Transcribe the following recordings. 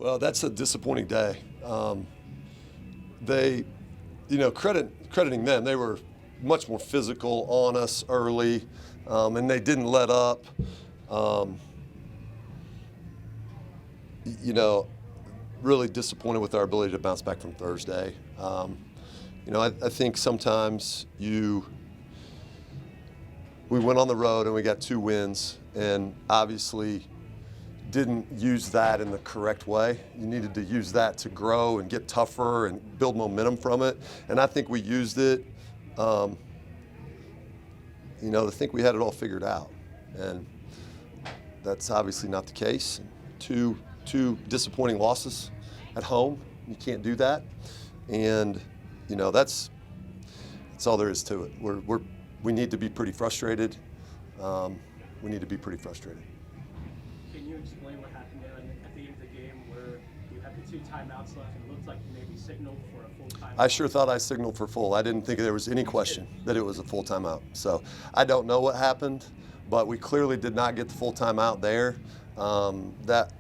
Well, that's a disappointing day. They, crediting them, they were much more physical on us early, and they didn't let up. Really disappointed with our ability to bounce back from Thursday. I think sometimes we went on the road and we got 2 wins, and obviously didn't use that in the correct way. You needed to use that to grow and get tougher and build momentum from it. And I think we used it, to think we had it all figured out. And that's obviously not the case. Two disappointing losses at home. You can't do that. And, that's all there is to it. We need to be pretty frustrated. We need to be pretty frustrated. Can you explain what happened there at the end of the game where you had the 2 timeouts left and it looked like you maybe signaled for a full timeout? I sure thought I signaled for full. I didn't think there was any question that it was a full timeout. So I don't know what happened, but we clearly did not get the full timeout there. That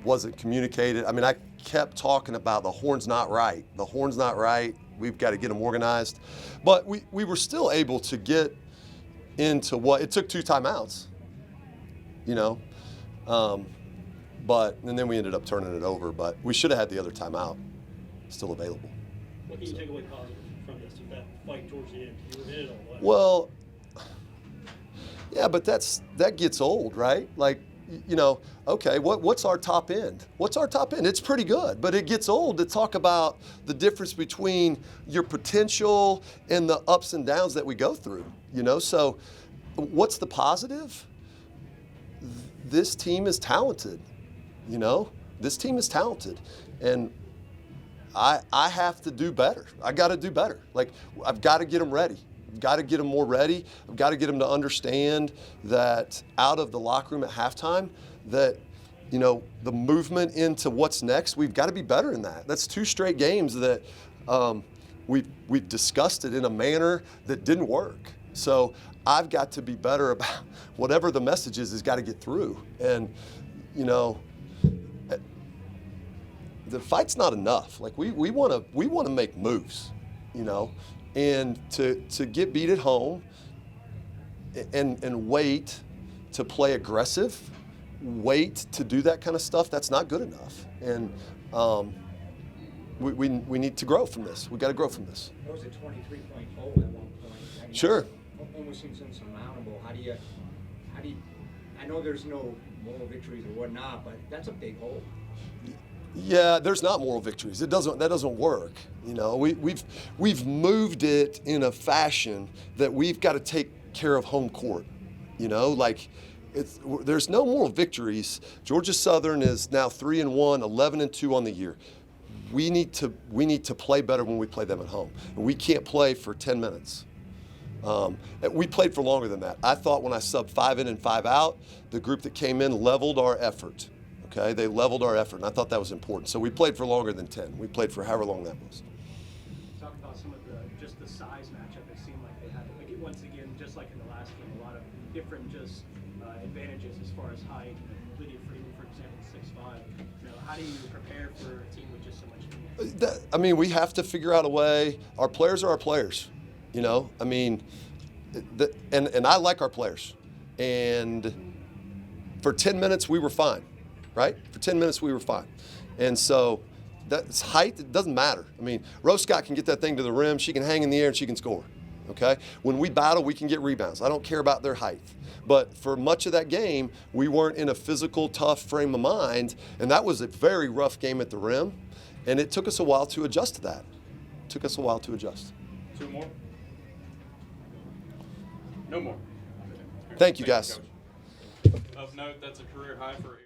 wasn't communicated. I mean, I kept talking about the horn's not right. The horn's not right. We've got to get them organized. But we were still able to get into it took 2 timeouts, and then we ended up turning it over. But we should have had the other timeout still available. What can you take away positive from this, that fight towards the end? You were in it all the way. Well, yeah, but that gets old, right? Like, okay, what's our top end? What's our top end? It's pretty good, but it gets old to talk about the difference between your potential and the ups and downs that we go through, So what's the positive? This team is talented, This team is talented, and I have to do better. I got to do better. Like, I've got to get them ready. I've got to get them more ready. I've got to get them to understand that out of the locker room at halftime, that, the movement into what's next, we've got to be better in that. That's 2 straight games that we've discussed it in a manner that didn't work. So I've got to be better about whatever the message is got to get through. And, the fight's not enough. Like, we want to make moves, and to get beat at home and wait to play aggressive, wait to do that kind of stuff, that's not good enough. And we need to grow from this. We got to grow from this. There was a 23-point hole at one point. Sure. Almost seems insurmountable. How do you? I know there's no moral victories or whatnot, but that's a big hole. Yeah, there's not moral victories. That doesn't work. We've moved it in a fashion that we've got to take care of home court. There's no moral victories. Georgia Southern is now 3-1, 11-2 on the year. We need to play better when we play them at home. And we can't play for 10 minutes. We played for longer than that. I thought when I subbed 5 in and 5 out, the group that came in leveled our effort. Okay, they leveled our effort, and I thought that was important. So we played for longer than 10. We played for however long that was. Talk about some of the size matchup. It seemed like they had, once again, just like in the last game, a lot of different advantages as far as height. Lydia Freeman, for example, 6'5". How do you prepare for a team with just so much speed? We have to figure out a way. Our players are our players. And I like our players. And for 10 minutes, we were fine. Right? For 10 minutes, we were fine. And so that's height, it doesn't matter. Rose Scott can get that thing to the rim. She can hang in the air and she can score. Okay? When we battle, we can get rebounds. I don't care about their height. But for much of that game, we weren't in a physical, tough frame of mind. And that was a very rough game at the rim. And it took us a while to adjust to that. It took us a while to adjust. 2 more? No more. Thank you, guys. Of note, that's a career high for